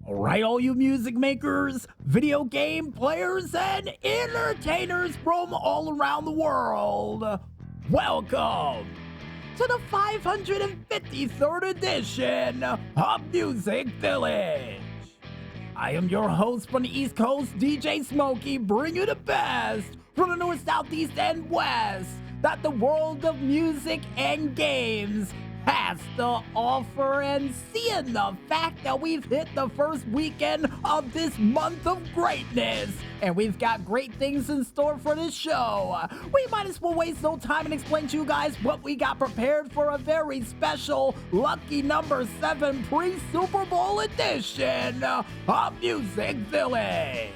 Alright, all you music makers, video game players, and entertainers from all around the world, welcome to the 553rd edition of Music Village. I am your host from the East Coast, DJ Smokey, bringing you the best from the North, Southeast, and West that the world of music and games has to offer. And seeing the fact that we've hit the first weekend of this month of greatness and we've got great things in store for this show, we might as well waste no time and explain to you guys what we got prepared for a very special lucky number 7 pre-Super Bowl edition of Music Village.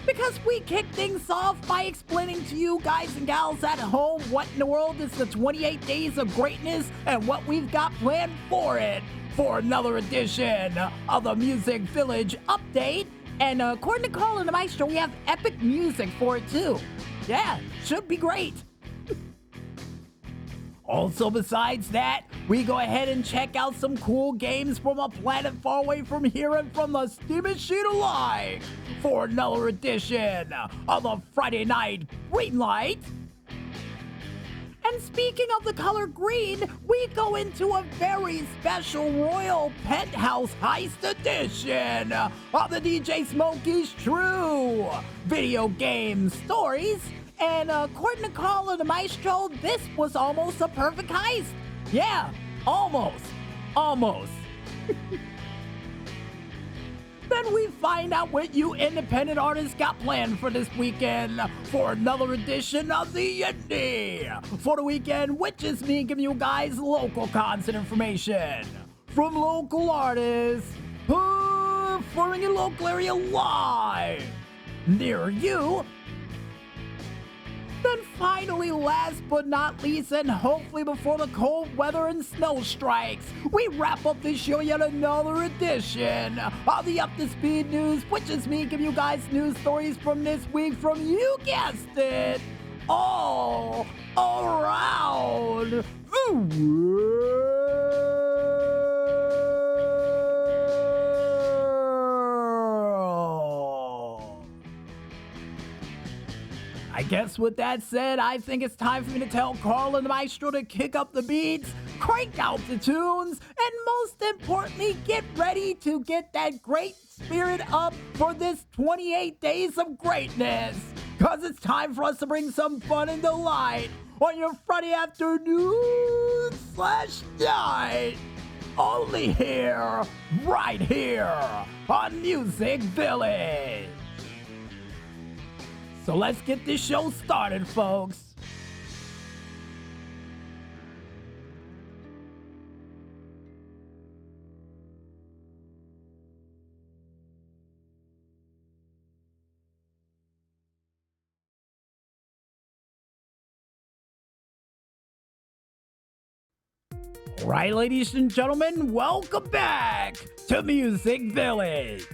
Because we kick things off by explaining to you guys and gals at home what in the world is the 28 Days of Greatness and what we've got planned for it for another edition of the Music Village Update. And according to Carl and the Maestro, we have epic music for it too. Yeah, should be great. Also, besides that, we go ahead and check out some cool games from a planet far away from here and from the Steam Machine Alive for another edition of the Friday Night Greenlight. And speaking of the color green, we go into a very special Royal Penthouse Heist edition of the DJ Smokey's True Video Game Stories. And according to Carl and the Maestro, this was almost a perfect heist. Yeah, almost. Then we find out what you independent artists got planned for this weekend for another edition of the Indy for the weekend, which is me giving you guys local concert information from local artists performing in local area live near you. Then finally, last but not least, and hopefully before the cold weather and snow strikes, we wrap up this show yet another edition of the Up to Speed News, which is me giving you guys news stories from this week from, you guessed it, all around the world. I guess with that said, I think it's time for me to tell Carl and the Maestro to kick up the beats, crank out the tunes, and most importantly, get ready to get that great spirit up for this 28 Days of Greatness. Cause it's time for us to bring some fun and delight on your Friday afternoon/night. Only here, right here on Music Village. So let's get this show started, folks. All right, ladies and gentlemen, welcome back to Music Village.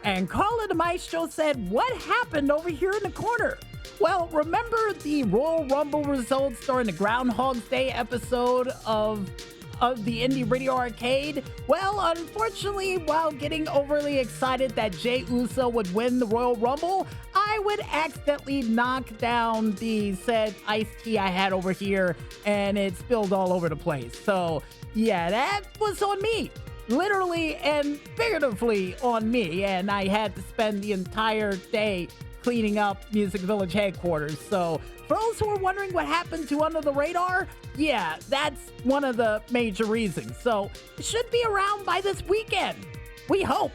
And Carl and the Maestro said, what happened over here in the corner? Well, remember the Royal Rumble results during the Groundhog's Day episode of the Indie Radio Arcade? Well, unfortunately, while getting overly excited that Jey Uso would win the Royal Rumble, I would accidentally knock down the said iced tea I had over here, and it spilled all over the place. So, yeah, that was on me. Literally and figuratively on me, and I had to spend the entire day cleaning up Music Village headquarters. So for those who are wondering what happened to Under the Radar, yeah, that's one of the major reasons. So it should be around by this weekend. We hope.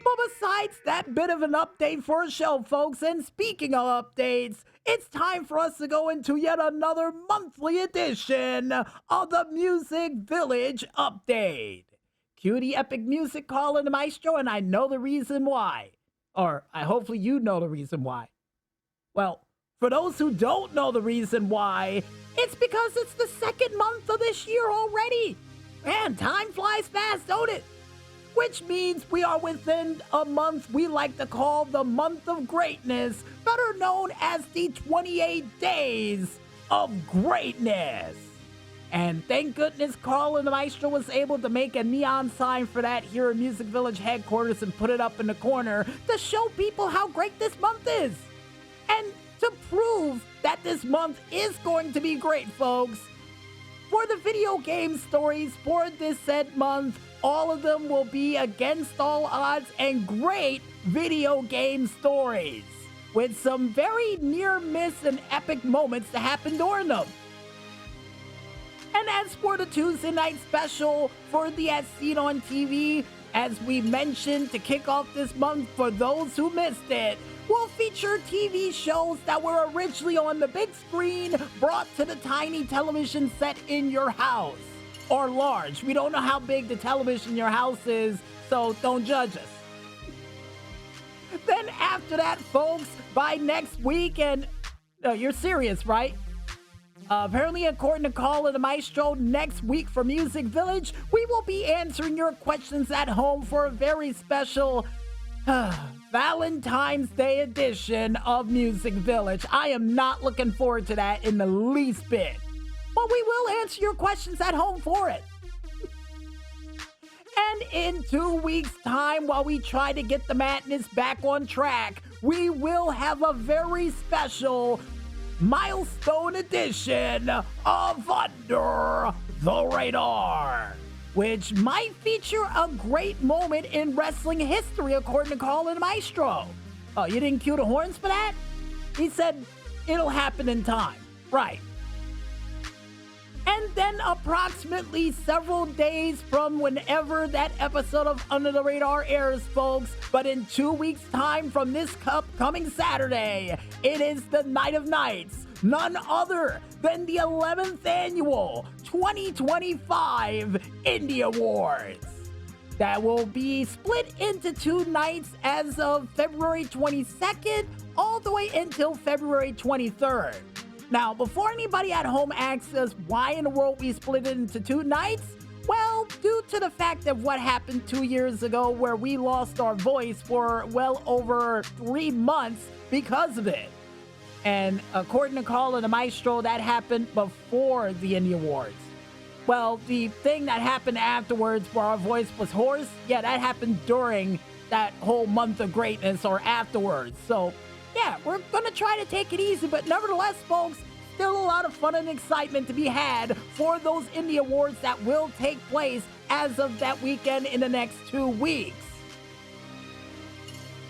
But besides that bit of an update for a show, folks, and speaking of updates, it's time for us to go into yet another monthly edition of the Music Village Update. Cue the epic music, Carl and the Maestro, and I know the reason why. Or hopefully you know the reason why. Well, for those who don't know the reason why, it's because it's the second month of this year already. Man, time flies fast, don't it? Which means we are within a month we like to call the month of greatness, better known as the 28 Days of Greatness. And thank goodness Carl and the Maestro was able to make a neon sign for that here at Music Village headquarters and put it up in the corner to show people how great this month is. And to prove that this month is going to be great, folks, for the video game stories for this said month, all of them will be against all odds and great video game stories, with some very near-miss and epic moments to happen during them. And as for the Tuesday night special for the As Seen on TV, as we mentioned to kick off this month for those who missed it, we'll feature TV shows that were originally on the big screen brought to the tiny television set in your house. Or large. We don't know how big the television in your house is, so don't judge us. Then after that, folks, by next week, and you're serious, right? Apparently, according to Carl and the Maestro, next week for Music Village, we will be answering your questions at home for a very special Valentine's Day edition of Music Village. I am not looking forward to that in the least bit. But we will answer your questions at home for it. And in 2 weeks' time, while we try to get the madness back on track, we will have a very special milestone edition of Under the Radar, which might feature a great moment in wrestling history, according to Carl and Maestro. Oh, you didn't cue the horns for that? He said it'll happen in time. Right. And then approximately several days from whenever that episode of Under the Radar airs, folks, but in 2 weeks' time from this coming Saturday, it is the Night of Nights, none other than the 11th annual 2025 Indy Awards. That will be split into 2 nights as of February 22nd all the way until February 23rd. Now, before anybody at home asks us why in the world we split it into 2 nights, well, due to the fact of what happened 2 years ago where we lost our voice for well over 3 months because of it. And according to Carl and the Maestro, that happened before the Indy Awards. Well, the thing that happened afterwards where our voice was hoarse, yeah, that happened during that whole month of greatness or afterwards. So, yeah, we're going to try to take it easy, but nevertheless, folks, still a lot of fun and excitement to be had for those Indy Awards that will take place as of that weekend in the next 2 weeks.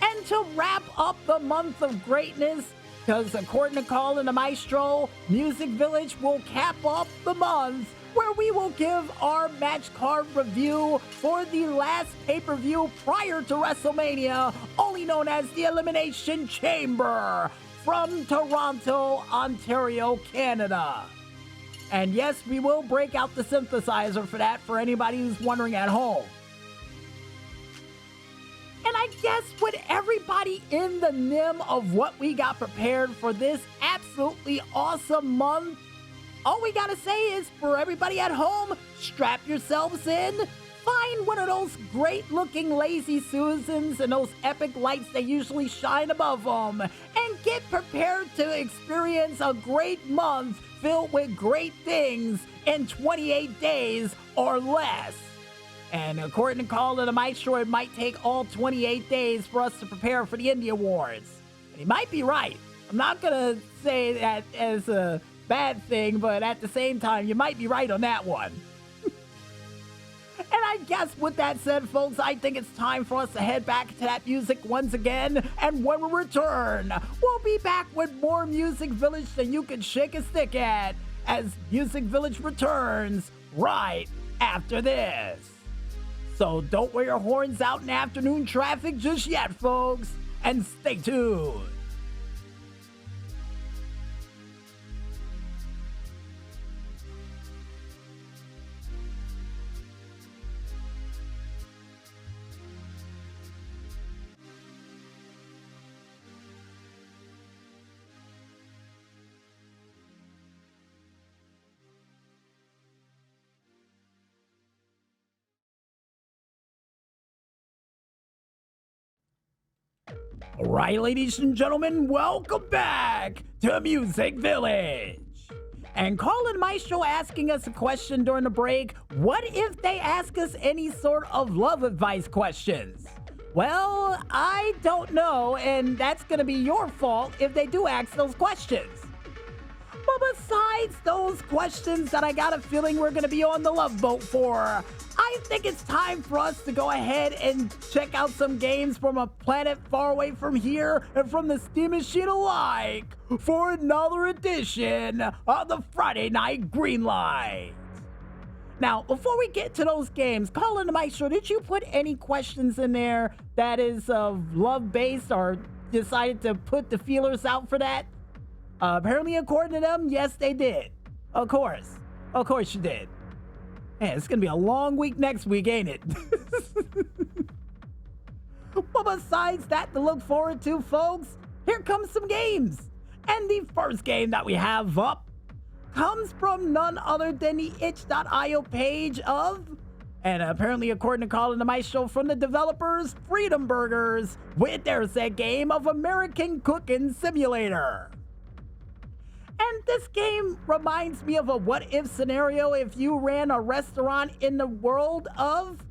And to wrap up the month of greatness, because according to Carl and the Maestro, Music Village will cap off the month where we will give our match card review for the last pay-per-view prior to WrestleMania, only known as the Elimination Chamber, from Toronto, Ontario, Canada. And yes, we will break out the synthesizer for that for anybody who's wondering at home. And I guess with everybody in the nim of what we got prepared for this absolutely awesome month, all we gotta say is for everybody at home, strap yourselves in, find one of those great looking Lazy Susans and those epic lights that usually shine above them, and get prepared to experience a great month filled with great things in 28 days or less. And according to Carl and the Maestro, it might take all 28 days for us to prepare for the Indy Awards. And he might be right. I'm not gonna say that as a bad thing, but at the same time, you might be right on that one. And I guess with that said, folks, I think it's time for us to head back to that music once again. And when we return, we'll be back with more Music Village than you can shake a stick at, as Music Village returns right after this. So don't wear your horns out in afternoon traffic just yet, folks, and stay tuned. All right, ladies and gentlemen, welcome back to Music Village. And Colin Maestro asking us a question during the break. What if they ask us any sort of love advice questions? Well, I don't know, and that's gonna be your fault if they do ask those questions. But besides those questions that I got a feeling we're gonna be on the love boat for, I think it's time for us to go ahead and check out some games from a planet far away from here and from the Steam machine alike for another edition of the Friday Night Greenlight. Now, before we get to those games, Colin the Maestro, did you put any questions in there that is love-based or decided to put the feelers out for that? Apparently, according to them, yes, they did. Of course you did. Man, it's gonna be a long week next week, ain't it? But besides that to look forward to, folks, here comes some games. And the first game that we have up comes from none other than the itch.io page of, and apparently according to Colin the Maestro, from the developers Freedom Burgers, with their said game of American Cooking Simulator. And this game reminds me of a what-if scenario if you ran a restaurant in the world of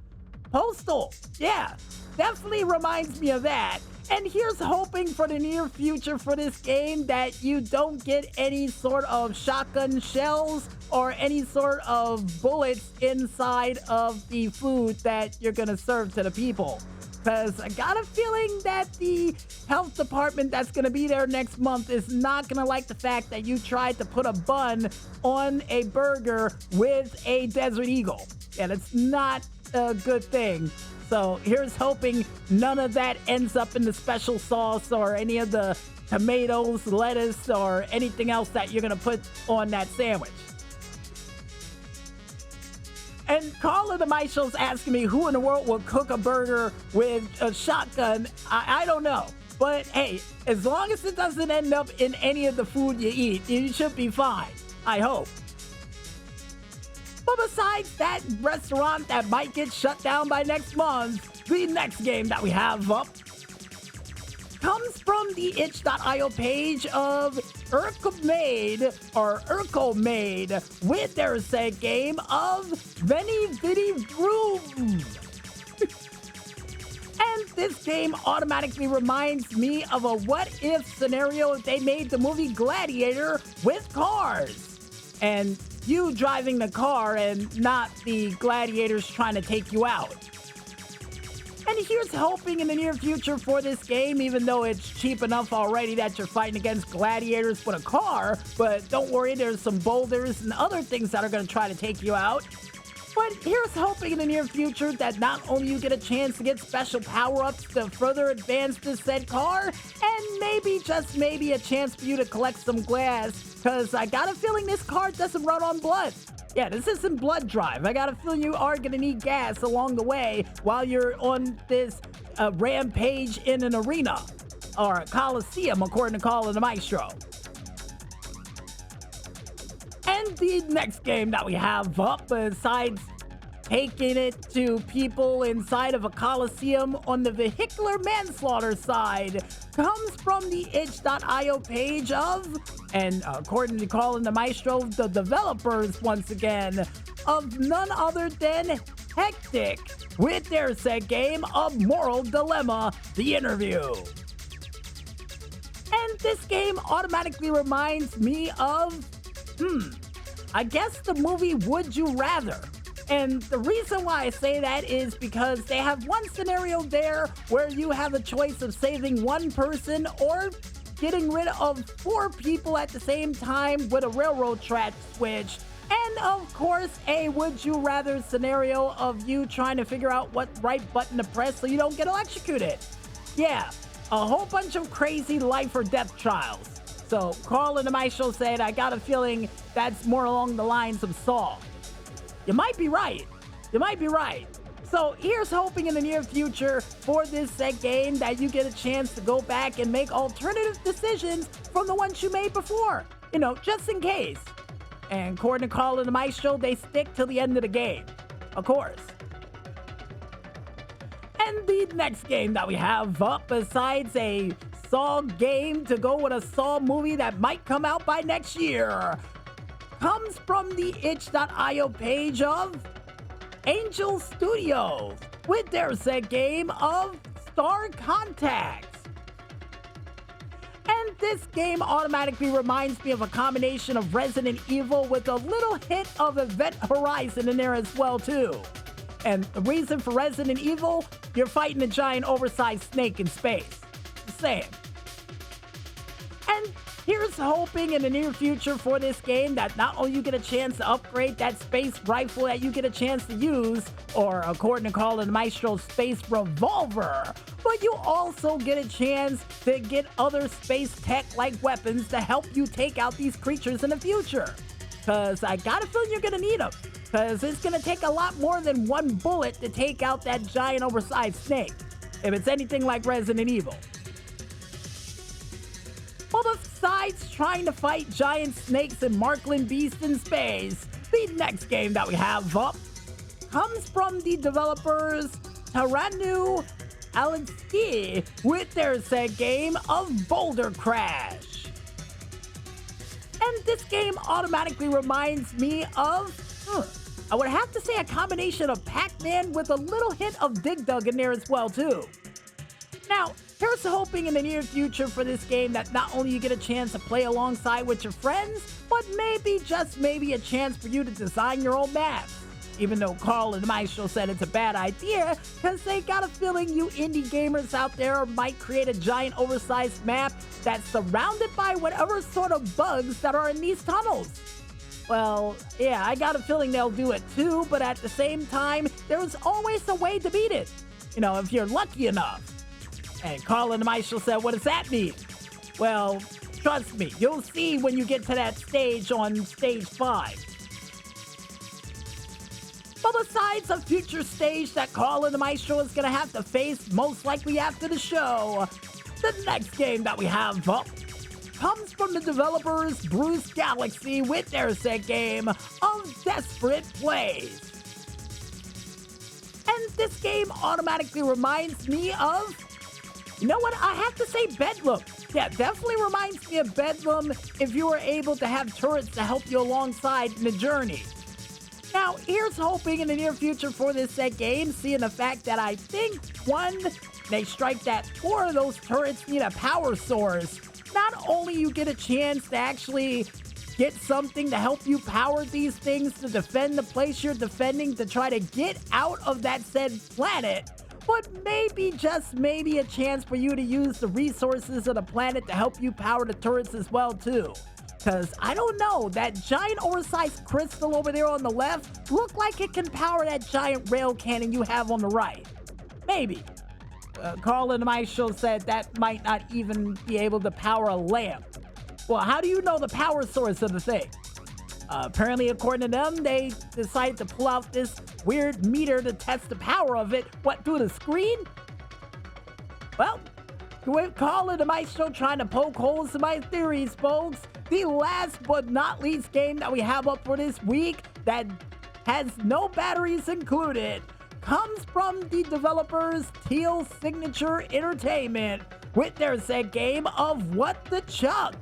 Postal. Yeah, definitely reminds me of that. And here's hoping for the near future for this game that you don't get any sort of shotgun shells or any sort of bullets inside of the food that you're gonna serve to the people. Because I got a feeling that the health department that's going to be there next month is not going to like the fact that you tried to put a bun on a burger with a Desert Eagle. And it's not a good thing. So here's hoping none of that ends up in the special sauce or any of the tomatoes, lettuce, or anything else that you're going to put on that sandwich. And Colin the Maestro's asking me who in the world will cook a burger with a shotgun. I don't know. But hey, as long as it doesn't end up in any of the food you eat, you should be fine. I hope. But besides that restaurant that might get shut down by next month, the next game that we have up comes from the itch.io page of Urko Made with their said game of Veni Vidi Vroom. And this game automatically reminds me of a what-if scenario if they made the movie Gladiator with cars. And you driving the car and not the gladiators trying to take you out. And here's hoping in the near future for this game, even though it's cheap enough already that you're fighting against gladiators with a car, but don't worry, there's some boulders and other things that are going to try to take you out. But here's hoping in the near future that not only you get a chance to get special power-ups to further advance this said car, and maybe, just maybe, a chance for you to collect some glass, because I got a feeling this car doesn't run on blood. Yeah, this isn't blood drive. I got a feeling you are going to need gas along the way while you're on this rampage in an arena or a coliseum, according to Colin the Maestro. And the next game that we have up, besides taking it to people inside of a coliseum on the vehicular manslaughter side, comes from the itch.io page of, and according to Colin the Maestro, the developers once again, of none other than Hectic, with their said game of Moral Dilemma, The Interview. And this game automatically reminds me of, I guess the movie Would You Rather. And the reason why I say that is because they have one scenario there where you have a choice of saving one person or getting rid of 4 people at the same time with a railroad track switch. And of course, a would you rather scenario of you trying to figure out what right button to press so you don't get electrocuted. Yeah, a whole bunch of crazy life or death trials. So Colin the Maestro said, I got a feeling that's more along the lines of Saw. You might be right. You might be right. So here's hoping in the near future for this said game that you get a chance to go back and make alternative decisions from the ones you made before. You know, just in case. And according to Colin the Maestro, they stick till the end of the game. Of course. And the next game that we have up, besides a Saw game to go with a Saw movie that might come out by next year, comes from the itch.io page of Angel Studios with their set game of Star Contacts. And this game automatically reminds me of a combination of Resident Evil with a little hint of Event Horizon in there as well too. And the reason for Resident Evil, you're fighting a giant oversized snake in space. Just saying. And here's hoping in the near future for this game that not only you get a chance to upgrade that space rifle that you get a chance to use, or according to Carl and Maestro, space revolver, but you also get a chance to get other space tech like weapons to help you take out these creatures in the future. Cause I got a feeling you're gonna need them. Cause it's gonna take a lot more than one bullet to take out that giant oversized snake, if it's anything like Resident Evil. Well, besides trying to fight giant snakes and Markland beasts in space, the next game that we have up comes from the developers Tekno AXE with their set game of Boulder Crash. And this game automatically reminds me of, I would have to say a combination of Pac-Man with a little hint of Dig Dug in there as well too. Now, here's hoping in the near future for this game that not only you get a chance to play alongside with your friends, but maybe, just maybe, a chance for you to design your own maps. Even though Carl and Maestro said it's a bad idea, because they got a feeling you indie gamers out there might create a giant oversized map that's surrounded by whatever sort of bugs that are in these tunnels. Well, yeah, I got a feeling they'll do it too, but at the same time, there's always a way to beat it. You know, if you're lucky enough. And Carl and Maestro said, what does that mean? Well, trust me, you'll see when you get to that stage on stage 5. But besides a future stage that Carl and the Maestro is going to have to face most likely after the show, the next game that we have up comes from the developers Bruce Galaxy with their set game of Desperate Plays. And this game automatically reminds me of, you know what, I have to say Bedlam. Yeah, definitely reminds me of Bedlam if you were able to have turrets to help you alongside in the journey. Now, here's hoping in the near future for this set game, seeing the fact that I think, one, they strike that 4 of those turrets need a power source. Not only you get a chance to actually get something to help you power these things to defend the place you're defending to try to get out of that said planet, but maybe, just maybe, a chance for you to use the resources of the planet to help you power the turrets as well too. Cause I don't know, that giant oversized crystal over there on the left look like it can power that giant rail cannon you have on the right. Maybe. Carl and Maestro said that might not even be able to power a lamp. Well, how do you know the power source of the thing? Apparently, according to them, they decided to pull out this weird meter to test the power of it. What, through the screen? Well, with Carl and Maestro trying to poke holes in my theories, folks, the last but not least game that we have up for this week that has no batteries included comes from the developers Teal Signature Entertainment with their set game of What the Chuck.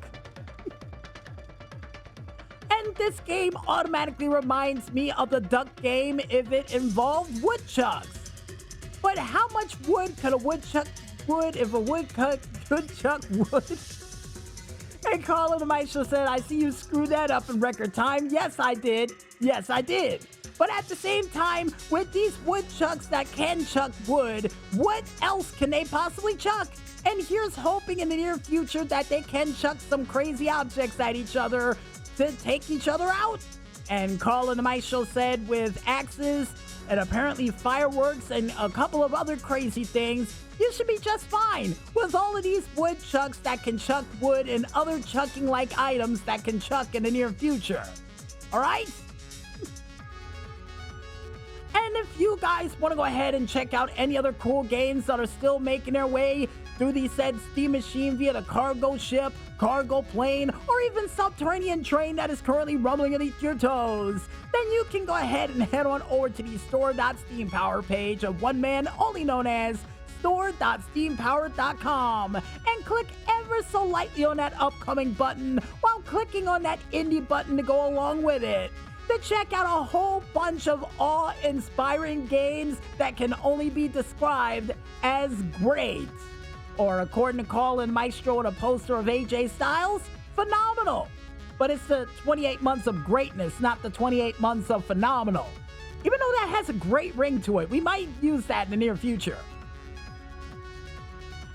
And this game automatically reminds me of the duck game if it involved woodchucks. But how much wood could a woodchuck wood if a woodchuck would? And Carl and Maestro said, I see you screwed that up in record time. Yes, I did. Yes, I did. But at the same time, with these woodchucks that can chuck wood, what else can they possibly chuck? And here's hoping in the near future that they can chuck some crazy objects at each other to take each other out. And Carl and Maestro said with axes and apparently fireworks and a couple of other crazy things, you should be just fine with all of these woodchucks that can chuck wood and other chucking-like items that can chuck in the near future. Alright? And if you guys want to go ahead and check out any other cool games that are still making their way through the said Steam machine via the cargo ship, cargo plane, or even subterranean train that is currently rumbling beneath your toes, then you can go ahead and head on over to the store.steampower page of one man only known as store.steampowered.com and click ever so lightly on that upcoming button while clicking on that Indy button to go along with it to check out a whole bunch of awe-inspiring games that can only be described as great. Or according to Colin Maestro in a poster of AJ Styles, phenomenal. But it's the 28 months of greatness, not the 28 months of phenomenal. Even though that has a great ring to it, we might use that in the near future.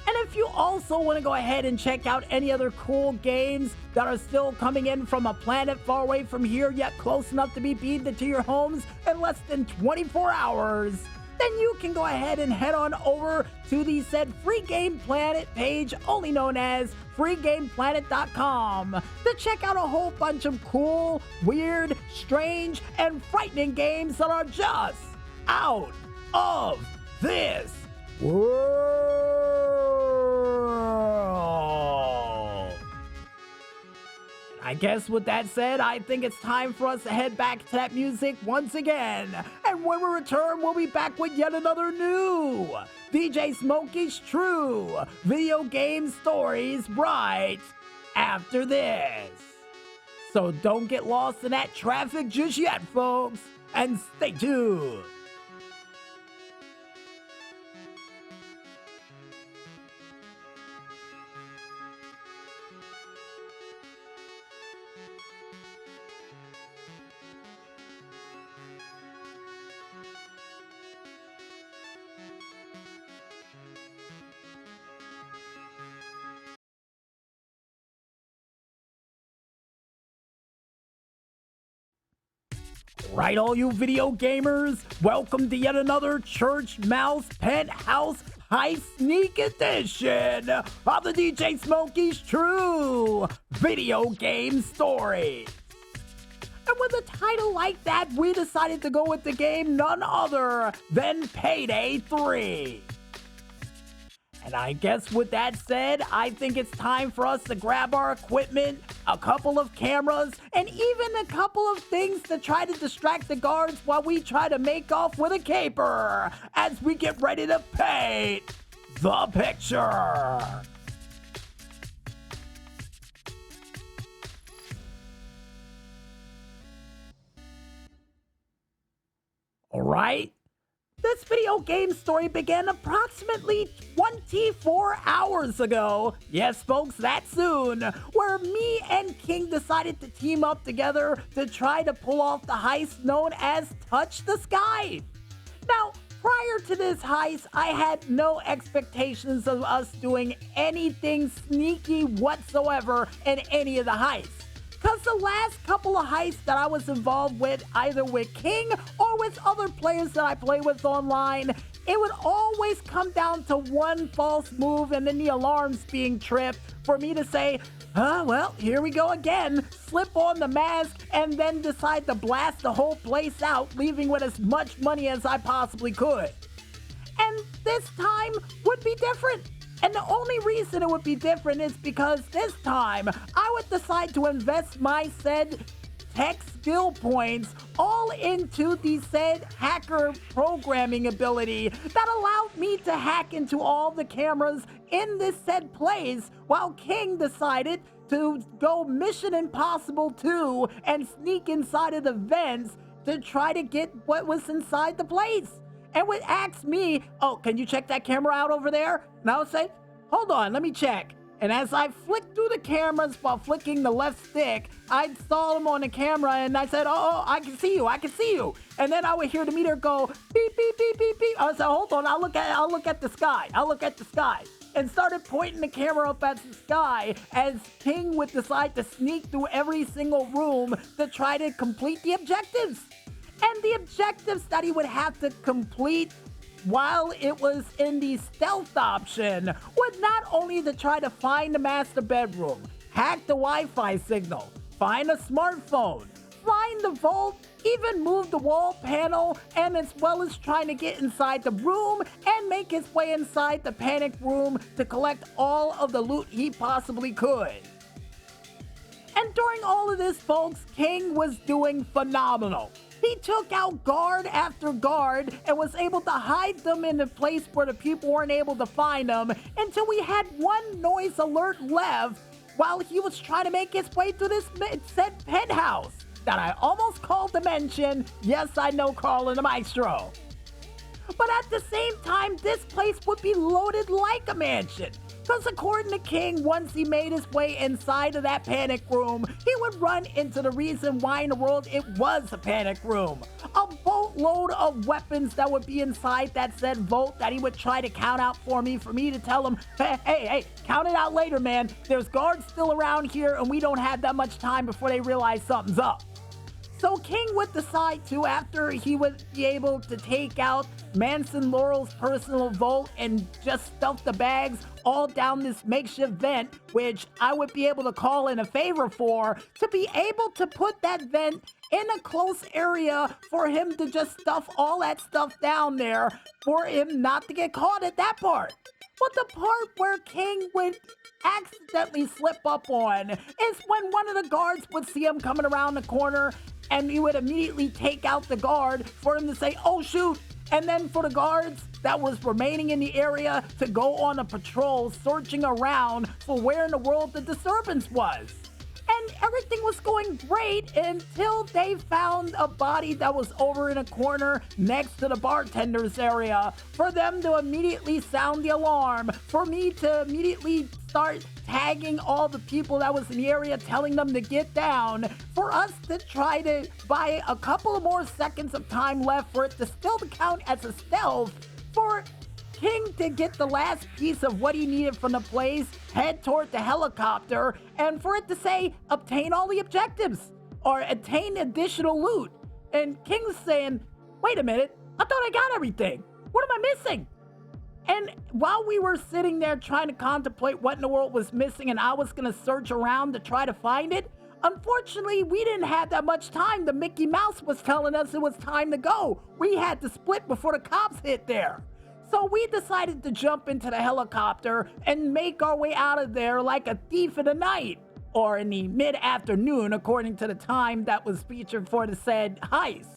And if you also want to go ahead and check out any other cool games that are still coming in from a planet far away from here, yet close enough to be beamed to your homes in less than 24 hours, then you can go ahead and head on over to the said Free Game Planet page, only known as freegameplanet.com, to check out a whole bunch of cool, weird, strange, and frightening games that are just out of this world. I guess with that said, I think it's time for us to head back to that music once again. And when we return, we'll be back with yet another new DJ Smokey's True Video Game Stories right after this. So don't get lost in that traffic just yet, folks, and stay tuned. Right, all you video gamers, welcome to yet another Church Mouse Penthouse High Sneak Edition of the DJ Smokey's True Video Game Story. And with a title like that, we decided to go with the game none other than Payday 3. And I guess with that said, I think it's time for us to grab our equipment, a couple of cameras, and even a couple of things to try to distract the guards while we try to make off with a caper as we get ready to paint the picture. All right. This video game story began approximately 24 hours ago. Yes, folks, that soon. Where me and King decided to team up together to try to pull off the heist known as Touch the Sky. Now, prior to this heist, I had no expectations of us doing anything sneaky whatsoever in any of the heists. Because the last couple of heists that I was involved with, either with King or with other players that I play with online, it would always come down to one false move and then the alarms being tripped for me to say, well, here we go again, slip on the mask, and then decide to blast the whole place out, leaving with as much money as I possibly could. And this time would be different. And the only reason it would be different is because this time I would decide to invest my said tech skill points all into the said hacker programming ability that allowed me to hack into all the cameras in this said place, while King decided to go Mission Impossible 2 and sneak inside of the vents to try to get what was inside the place. And would ask me, oh, can you check that camera out over there? And I would say, hold on, let me check. And as I flicked through the cameras while flicking the left stick, I saw them on the camera and I said, oh, I can see you, I can see you. And then I would hear the meter go, beep, beep, beep, beep, beep. I said, hold on, I'll look at the sky, and started pointing the camera up at the sky as King would decide to sneak through every single room to try to complete the objectives. And the objectives that he would have to complete while it was in the stealth option was not only to try to find the master bedroom, hack the Wi-Fi signal, find a smartphone, find the vault, even move the wall panel, and as well as trying to get inside the room and make his way inside the panic room to collect all of the loot he possibly could. And during all of this, folks, King was doing phenomenal. He took out guard after guard and was able to hide them in a place where the people weren't able to find them until we had one noise alert left while he was trying to make his way through this said penthouse that I almost called to mention. Yes, I know, Carl and the Maestro. But at the same time, this place would be loaded like a mansion. Because according to King, once he made his way inside of that panic room, he would run into the reason why in the world it was a panic room. A boatload of weapons that would be inside that said vault that he would try to count out for me to tell him, hey, count it out later, man. There's guards still around here and we don't have that much time before they realize something's up. So King would decide to, after he would be able to take out Manson Laurel's personal vault and just stuff the bags all down this makeshift vent, which I would be able to call in a favor for, to be able to put that vent in a close area for him to just stuff all that stuff down there for him not to get caught at that part. But the part where King would accidentally slip up on is when one of the guards would see him coming around the corner and he would immediately take out the guard for him to say, oh shoot, and then for the guards that was remaining in the area to go on a patrol searching around for where in the world the disturbance was. And everything was going great until they found a body that was over in a corner next to the bartender's area. For them to immediately sound the alarm. For me to immediately start tagging all the people that was in the area, telling them to get down. For us to try to buy a couple of more seconds of time left for it to still count as a stealth. For King to get the last piece of what he needed from the place, head toward the helicopter, and for it to say, obtain all the objectives, or attain additional loot. And King's saying, wait a minute, I thought I got everything. What am I missing? And while we were sitting there trying to contemplate what in the world was missing and I was going to search around to try to find it, unfortunately, we didn't have that much time. The Mickey Mouse was telling us it was time to go. We had to split before the cops hit there. So we decided to jump into the helicopter and make our way out of there like a thief in the night, or in the mid-afternoon according to the time that was featured for the said heist.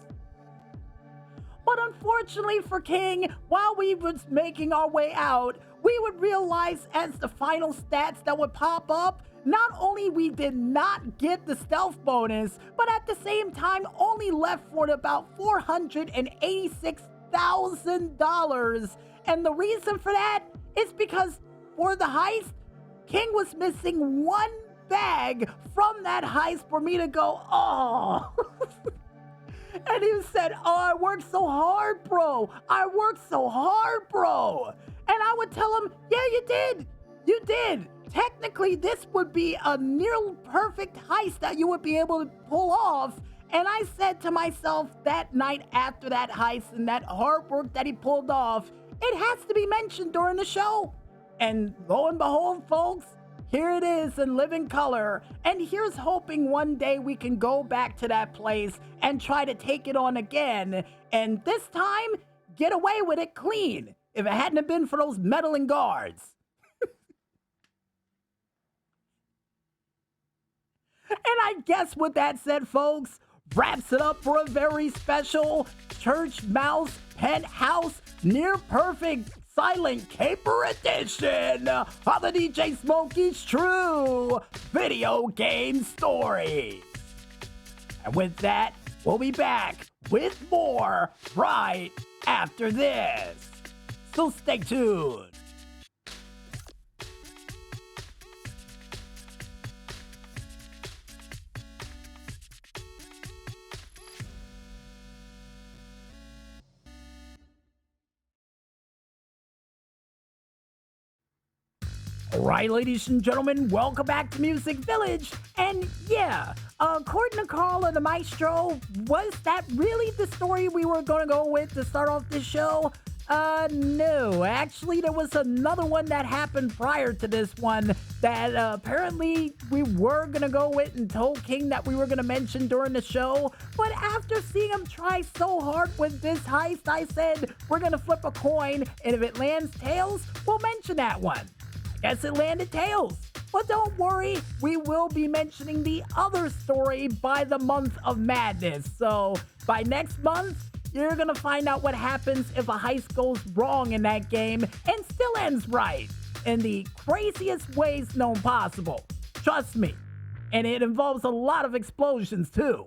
But unfortunately for King, while we was making our way out, we would realize as the final stats that would pop up, not only we did not get the stealth bonus, but at the same time only left for about $486,000. And the reason for that is because for the heist, King was missing one bag from that heist for me to go, oh. And he said, oh, I worked so hard, bro. I worked so hard, bro. And I would tell him, yeah, you did. You did. Technically, this would be a near perfect heist that you would be able to pull off. And I said to myself that night after that heist and that hard work that he pulled off, it has to be mentioned during the show. And lo and behold, folks, here it is in living color. And here's hoping one day we can go back to that place and try to take it on again. And this time, get away with it clean. If it hadn't have been for those meddling guards. And I guess with that said, folks, wraps it up for a very special Church Mouse Penthouse Near Perfect Silent Caper edition of the DJ Smokey's True Video Game Stories. And with that, we'll be back with more right after this. So stay tuned. Alright, ladies and gentlemen, welcome back to Music Village. And yeah, according to Carl and the Maestro, was that really the story we were going to go with to start off this show? No. Actually, there was another one that happened prior to this one that apparently we were going to go with and told King that we were going to mention during the show. But after seeing him try so hard with this heist, I said we're going to flip a coin, and if it lands tails, we'll mention that one. Guess it landed tails. But don't worry, we will be mentioning the other story by the month of madness. So by next month, you're gonna find out what happens if a heist goes wrong in that game and still ends right in the craziest ways known possible. Trust me. And it involves a lot of explosions too.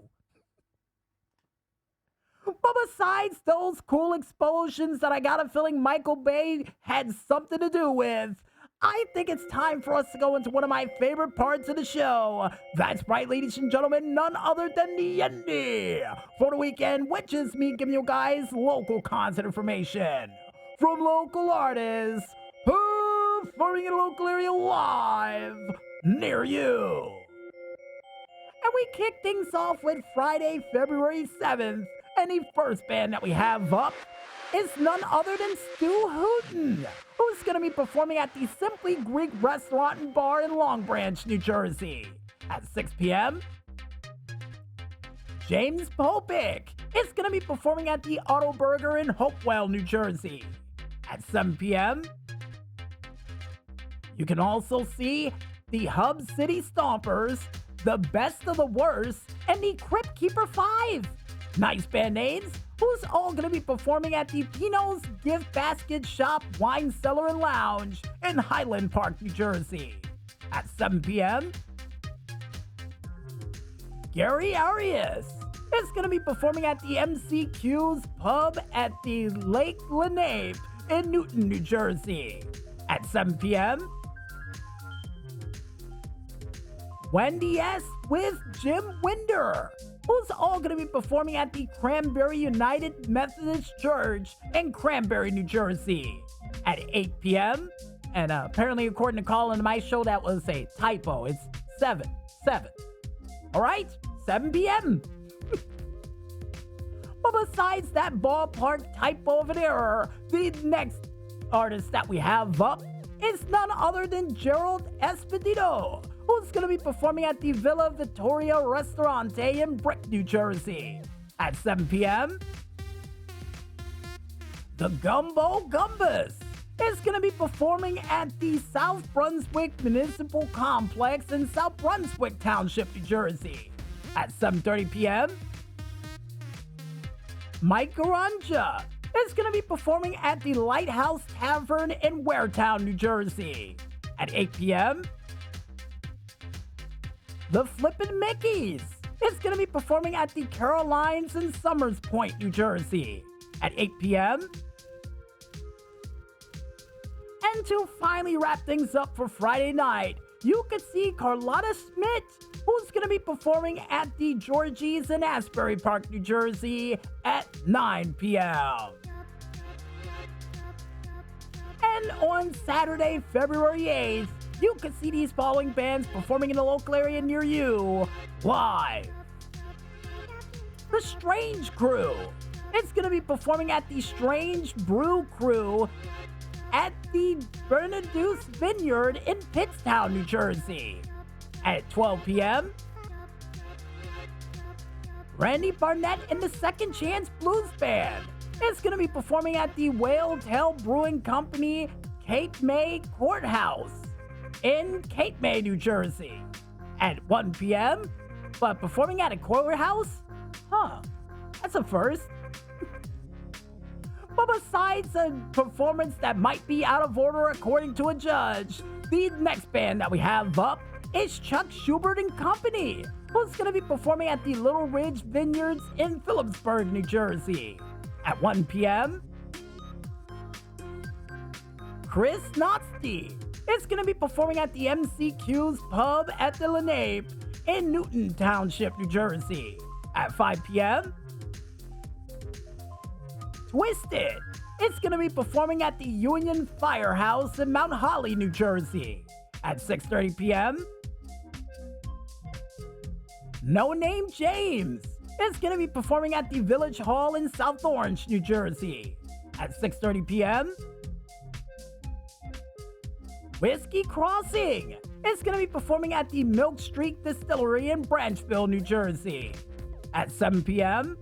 But besides those cool explosions that I got a feeling Michael Bay had something to do with, I think it's time for us to go into one of my favorite parts of the show. That's right, ladies and gentlemen, none other than the Indy for the weekend, which is me giving you guys local content information from local artists performing in a local area live near you. And we kick things off with Friday, February 7th. And the first band that we have up is none other than Stu Hooten, who's going to be performing at the Simply Greek Restaurant and Bar in Long Branch, New Jersey at 6 p.m. James Popik is going to be performing at the Auto Burger in Hopewell, New Jersey at 7 p.m. You can also see the Hub City Stompers, the Best of the Worst, and the Crypt Keeper 5. Nice band names, who's all going to be performing at the Pino's Gift Basket Shop, Wine Cellar and Lounge in Highland Park, New Jersey at 7 p.m. Gary Arias is going to be performing at the MCQ's Pub at the Lake Lenape in Newton, New Jersey at 7 p.m. Wendy S. with Jim Winder, who's all going to be performing at the Cranberry United Methodist Church in Cranberry, New Jersey at 8 p.m. And apparently, according to Colin, my show, that was a typo. It's 7. All right? 7 p.m. But besides that ballpark typo of an error, the next artist that we have up is none other than Gerald Esposito, who's going to be performing at the Villa Vittoria Ristorante in Brick, New Jersey at 7 p.m. The Gumbo Gumbus is going to be performing at the South Brunswick Municipal Complex in South Brunswick Township, New Jersey at 7:30 p.m. Mike Garanja is going to be performing at the Lighthouse Tavern in Waretown, New Jersey at 8 p.m. The Flippin' Mickeys is going to be performing at the Carolines in Summers Point, New Jersey at 8 p.m. And to finally wrap things up for Friday night, you could see Carlotta Smith, who's going to be performing at the Georgie's in Asbury Park, New Jersey at 9 p.m. And on Saturday, February 8th, you can see these following bands performing in the local area near you live. The Strange Crew is going to be performing at the Strange Brew Crew at the Bernaduce Vineyard in Pittstown, New Jersey at 12 p.m. Randy Barnett and the Second Chance Blues Band is going to be performing at the Whale Tail Brewing Company Cape May Courthouse in Cape May, New Jersey at 1 p.m. But performing at a courthouse? That's a first. But besides a performance that might be out of order according to a judge, the next band that we have up is Chuck Schubert and Company, who's going to be performing at the Little Ridge Vineyards in Phillipsburg, New Jersey at 1 p.m. Chris Notsty is going to be performing at the MCQ's Pub at the Lenape in Newton Township, New Jersey at 5 p.m. Twisted is going to be performing at the Union Firehouse in Mount Holly, New Jersey at 6:30 p.m. No Name James is going to be performing at the Village Hall in South Orange, New Jersey at 6:30 p.m. Whiskey Crossing is going to be performing at the Milk Street Distillery in Branchville, New Jersey at 7 p.m.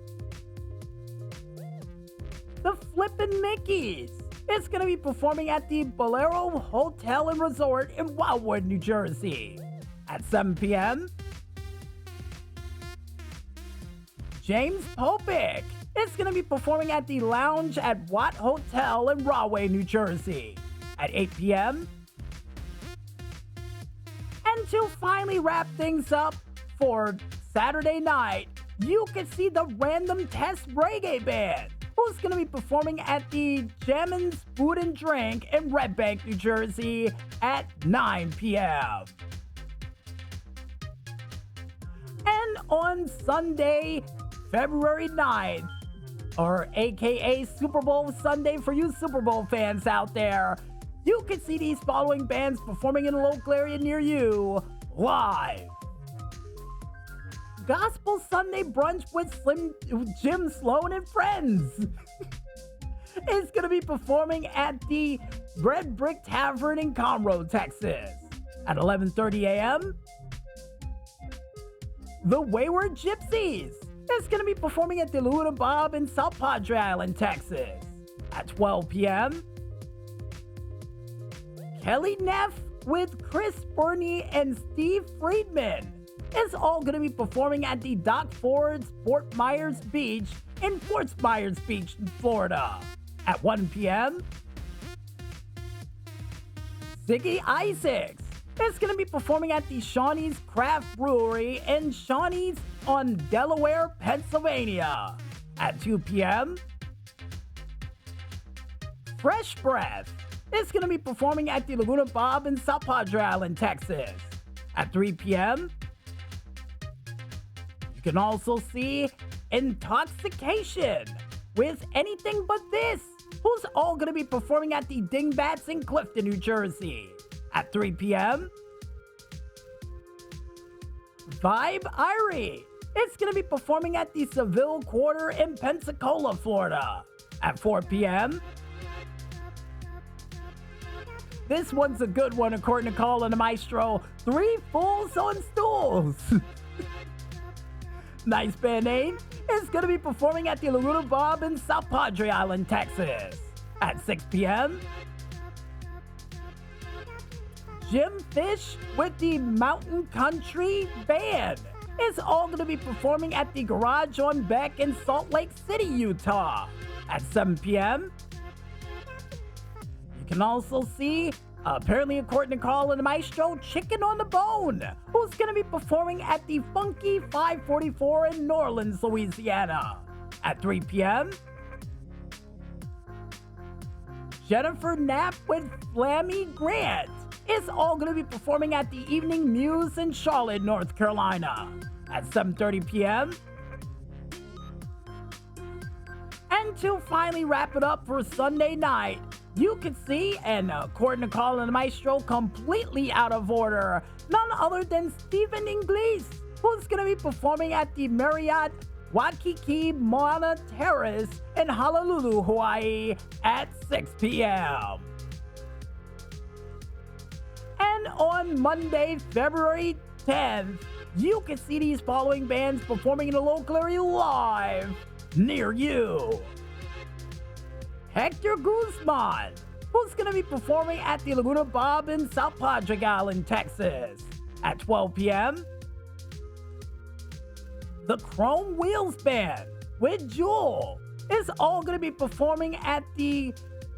The Flippin' Mickeys is going to be performing at the Bolero Hotel and Resort in Wildwood, New Jersey. At 7 p.m., James Popick is going to be performing at the Lounge at Watt Hotel in Rahway, New Jersey. At 8 p.m., and to finally wrap things up for Saturday night, you can see the Random Test Reggae Band, who's going to be performing at the Jammin's Food and Drink in Red Bank, New Jersey at 9 p.m. And on Sunday, February 9th, or aka Super Bowl Sunday for you Super Bowl fans out there, you can see these following bands performing in a local area near you live. Gospel Sunday Brunch with Jim Sloan and Friends is going to be performing at the Red Brick Tavern in Conroe, Texas. At 11:30 a.m., the Wayward Gypsies is going to be performing at the Luna Bob in South Padre Island, Texas. At 12 p.m., Kelly Neff with Chris Burney and Steve Friedman is all going to be performing at the Doc Ford's Fort Myers Beach in Fort Myers Beach, Florida. At 1 p.m., Ziggy Isaacs is going to be performing at the Shawnee's Craft Brewery in Shawnee's on Delaware, Pennsylvania. At 2 p.m., Fresh Breath is going to be performing at the Laguna Bob in South Padre Island, Texas. At 3 p.m., you can also see Intoxication with Anything But This, who's all going to be performing at the Dingbats in Clifton, New Jersey. At 3 p.m., Vibe Irie is going to be performing at the Seville Quarter in Pensacola, Florida. At 4 p.m., this one's a good one according to Colin the Maestro, Three Fools on Stools. Nice band name is going to be performing at the Laguna Bob in South Padre Island, Texas. At 6 p.m., Jim Fish with the Mountain Country Band is all going to be performing at the Garage on Beck in Salt Lake City, Utah. At 7 p.m., you can also see, apparently according to Carl and the Maestro, Chicken on the Bone, who's going to be performing at the Funky 544 in New Orleans, Louisiana. At 3 p.m., Jennifer Knapp with Flammy Grant is all going to be performing at the Evening Muse in Charlotte, North Carolina. At 7:30 p.m., and to finally wrap it up for Sunday night, you can see, and according to Carl and the Maestro, completely out of order, none other than Stephen Inglis, who's going to be performing at the Marriott Waikiki Moana Terrace in Honolulu, Hawaii at 6 p.m. And on Monday, February 10th, you can see these following bands performing in a local area live near you. Hector Guzman, who's going to be performing at the Laguna Bob in South Padre Island, Texas. At 12 p.m., the Chrome Wheels Band with Jewel is all going to be performing at the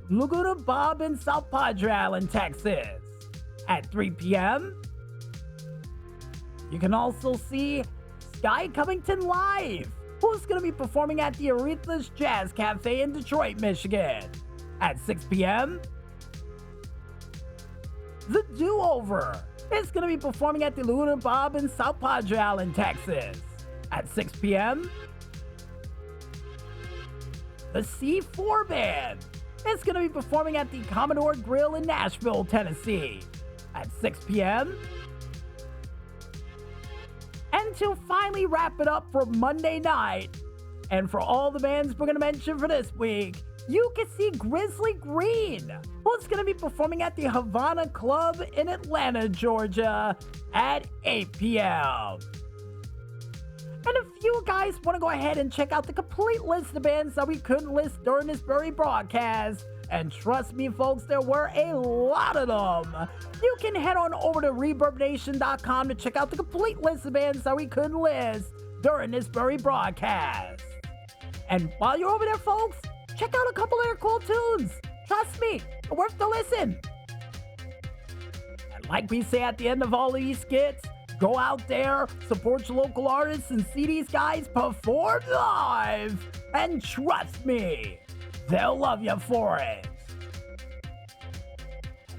Laguna Bob in South Padre Island, Texas. At 3 p.m., you can also see Sky Covington Live, who's going to be performing at the Aretha's Jazz Cafe in Detroit, Michigan. At 6 p.m., The Do-Over is going to be performing at the Luna Bob in South Padre Island, Texas. At 6 p.m., the C4 Band is going to be performing at the Commodore Grill in Nashville, Tennessee. At 6 p.m., and to finally wrap it up for Monday night, and for all the bands we're going to mention for this week, you can see Grizzly Green, who's going to be performing at the Havana Club in Atlanta, Georgia at 8 p.m. And if you guys want to go ahead and check out the complete list of bands that we couldn't list during this very broadcast, and trust me folks, there were a lot of them, you can head on over to ReverbNation.com to check out the complete list of bands that we couldn't list during this very broadcast. And while you're over there folks, check out a couple of their cool tunes. Trust me, they're worth the listen. And like we say at the end of all of these skits, go out there, support your local artists, and see these guys perform live. And trust me, they'll love you for it.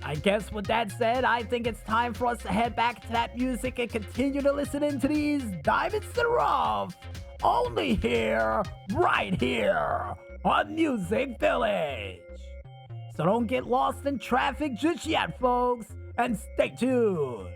I guess with that said, I think it's time for us to head back to that music and continue to listen into these Diamonds in the Rough. Only here, right here, on Music Village. So don't get lost in traffic just yet, folks, and stay tuned.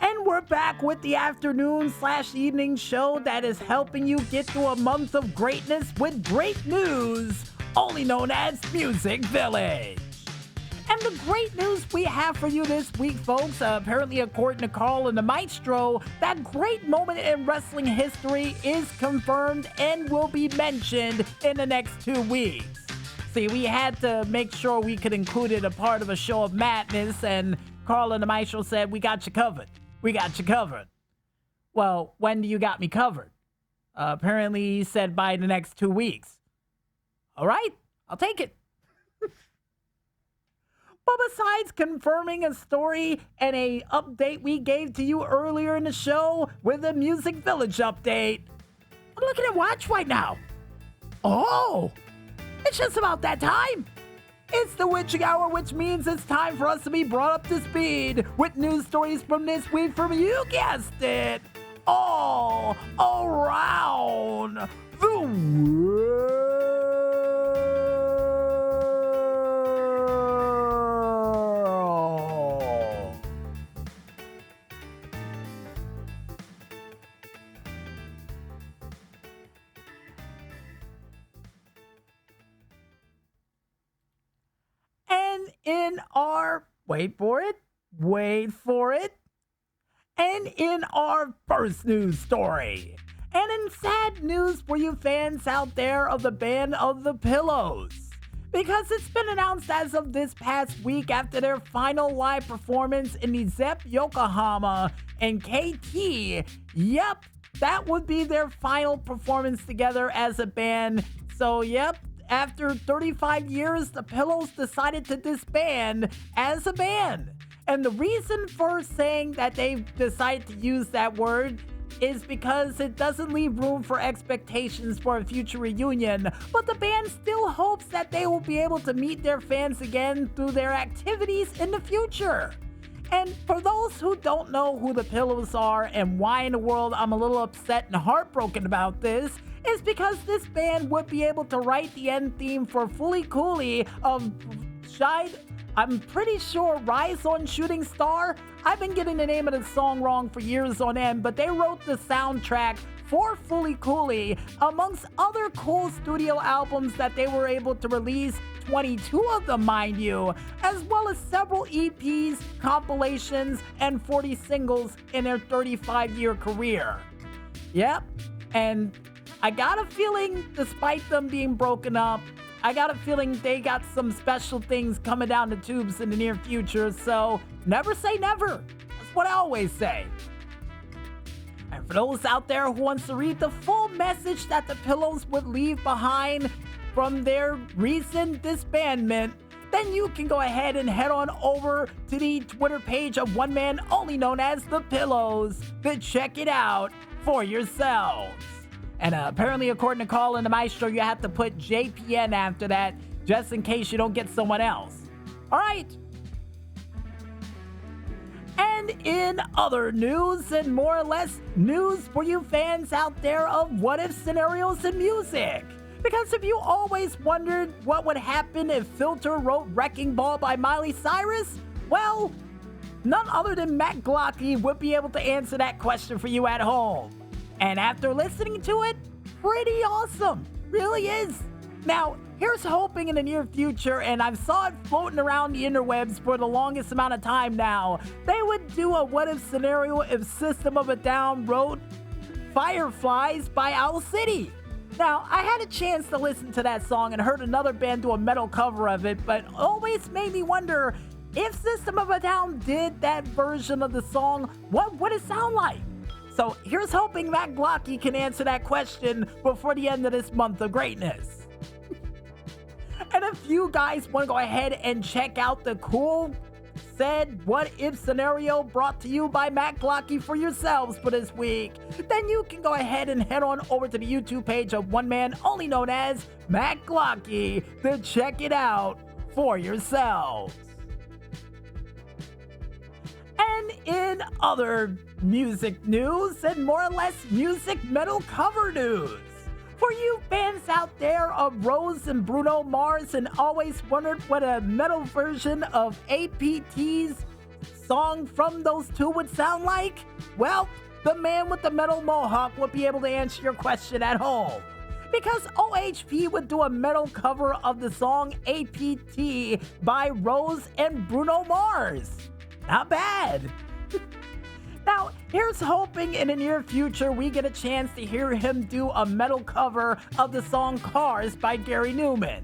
And we're back with the afternoon/evening show that is helping you get through a month of greatness with great news, only known as Music Village. And the great news we have for you this week, folks, apparently according to Carl and the Maestro, that great moment in wrestling history is confirmed and will be mentioned in the next 2 weeks. See, we had to make sure we could include it a part of a show of madness, and Carl and the Maestro said, we got you covered. We got you covered. Well, when do you got me covered? Apparently he said by the next 2 weeks. All right, I'll take it. But besides confirming a story and a update we gave to you earlier in the show with the Music Village update, I'm looking at watch right now. Oh, it's just about that time. It's the witching hour, which means it's time for us to be brought up to speed with news stories from this week from, you guessed it, all around the world. And in our, wait for it, and in our first news story, and in sad news for you fans out there of the band of the Pillows, because it's been announced as of this past week after their final live performance in the ZEP Yokohama and KT, yep, that would be their final performance together as a band. So yep, after 35 years, the Pillows decided to disband as a band. And the reason for saying that they've decided to use that word is because it doesn't leave room for expectations for a future reunion, but the band still hopes that they will be able to meet their fans again through their activities in the future. And for those who don't know who the Pillows are and why in the world I'm a little upset and heartbroken about this, is because this band would be able to write the end theme for Fully Cooley of I'm pretty sure Rise on Shooting Star. I've been getting the name of the song wrong for years on end, but they wrote the soundtrack for Fully Cooley, amongst other cool studio albums that they were able to release, 22 of them, mind you, as well as several EPs, compilations, and 40 singles in their 35-year career. Yep, and I got a feeling, despite them being broken up, I got a feeling they got some special things coming down the tubes in the near future, so never say never. That's what I always say. And for those out there who wants to read the full message that the Pillows would leave behind from their recent disbandment, then you can go ahead and head on over to the Twitter page of one man only known as the Pillows to check it out for yourselves. And apparently, according to Carl and the Maestro, you have to put JPN after that, just in case you don't get someone else. All right. And in other news, and more or less news for you fans out there of what-if scenarios in music, Because if you always wondered what would happen if Filter wrote Wrecking Ball by Miley Cyrus, well, none other than Matt Glocky would be able to answer that question for you at home. And after listening to it, pretty awesome. Really is. Now, here's hoping in the near future, and I've saw it floating around the interwebs for the longest amount of time now, they would do a what if scenario if System of a Down wrote Fireflies by Owl City. Now, I had a chance to listen to that song and heard another band do a metal cover of it, but always made me wonder, if System of a Down did that version of the song, what would it sound like? So here's hoping Matt Glocky can answer that question before the end of this month of greatness. And if you guys want to go ahead and check out the cool said what if scenario brought to you by Matt Glocky for yourselves for this week, then you can go ahead and head on over to the YouTube page of one man only known as Matt Glocky to check it out for yourselves. And in other music news and more or less music metal cover news, for you fans out there of Rose and Bruno Mars and always wondered what a metal version of APT's song from those two would sound like, well, the man with the metal mohawk would be able to answer your question at home. Because OHP would do a metal cover of the song APT by Rose and Bruno Mars. Not bad. Now, here's hoping in the near future we get a chance to hear him do a metal cover of the song Cars by Gary Newman.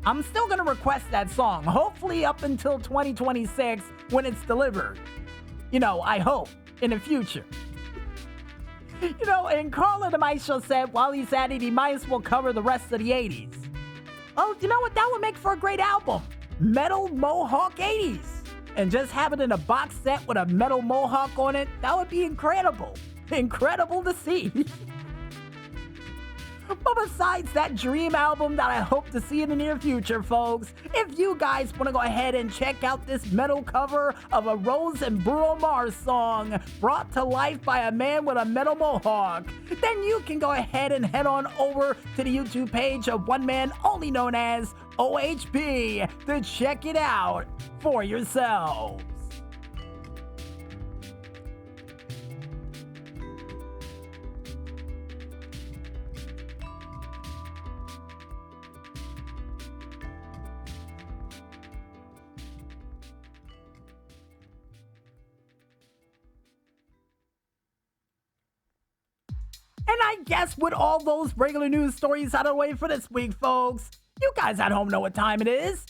I'm still going to request that song, hopefully up until 2026 when it's delivered. I hope, in the future. And Carla the Maestro said while he's at it, he might as well cover the rest of the 80s. Oh, you know what? That would make for a great album. Metal Mohawk 80s. And just have it in a box set with a metal mohawk on it, that would be incredible. Incredible to see. But besides that dream album that I hope to see in the near future, folks, if you guys want to go ahead and check out this metal cover of a Rose and Bruno Mars song brought to life by a man with a metal mohawk, then you can go ahead and head on over to the YouTube page of one man only known as OHP to check it out for yourselves. And I guess with all those regular news stories out of the way for this week, folks, you guys at home know what time it is.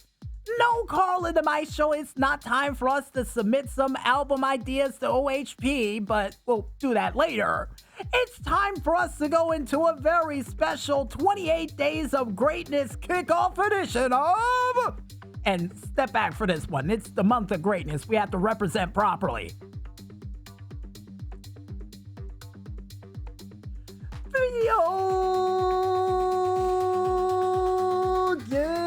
No, Carl and the Maestro, it's not time for us to submit some album ideas to OHP, but we'll do that later. It's time for us to go into a very special 28 Days of Greatness kickoff edition of... And step back for this one. It's the month of greatness. We have to represent properly. Video game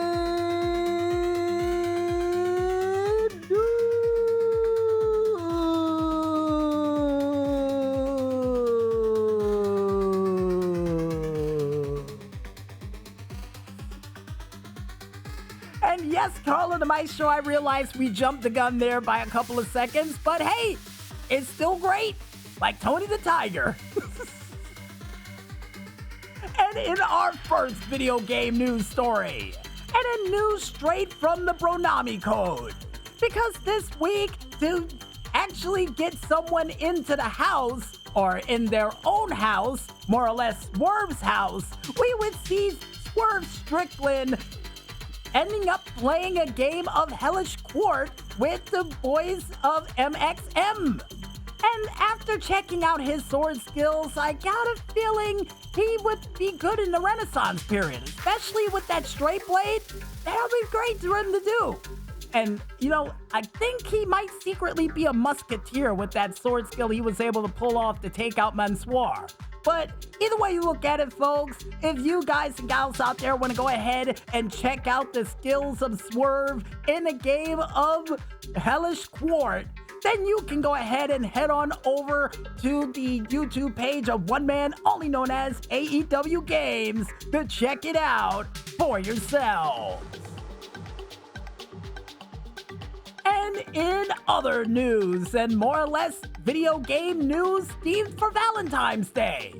And yes, Carla the Maestro, I realized we jumped the gun there by a couple of seconds, but hey, it's still great, like Tony the Tiger. And in our first video game news story, and a news straight from the Bronami Code. Because this week, to actually get someone into the house, or in their own house, more or less Swerve's house, we would see Swerve Strickland ending up playing a game of Hellish Quart with the boys of MXM. And after checking out his sword skills, I got a feeling he would be good in the Renaissance period, especially with that straight blade. That would be great for him to do. And, I think he might secretly be a musketeer with that sword skill he was able to pull off to take out Mansoir. But either way you look at it, folks, if you guys and gals out there want to go ahead and check out the skills of Swerve in a game of Hellish Quart, then you can go ahead and head on over to the YouTube page of one man only known as AEW Games to check it out for yourselves. And in other news, and more or less video game news themed for Valentine's Day.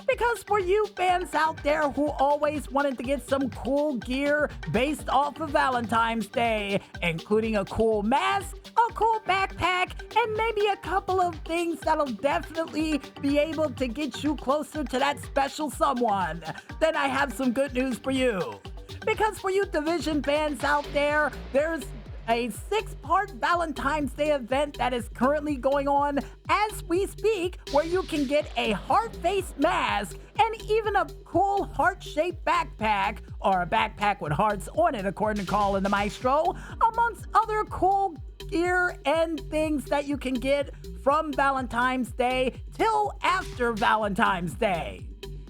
Because for you fans out there who always wanted to get some cool gear based off of Valentine's Day, including a cool mask, a cool backpack, and maybe a couple of things that'll definitely be able to get you closer to that special someone, then I have some good news for you. Because for you Division fans out there, there's a 6-part Valentine's Day event that is currently going on as we speak, where you can get a heart-faced mask and even a cool heart-shaped backpack, or a backpack with hearts on it according to Colin the Maestro, amongst other cool gear and things that you can get from Valentine's Day till after Valentine's Day.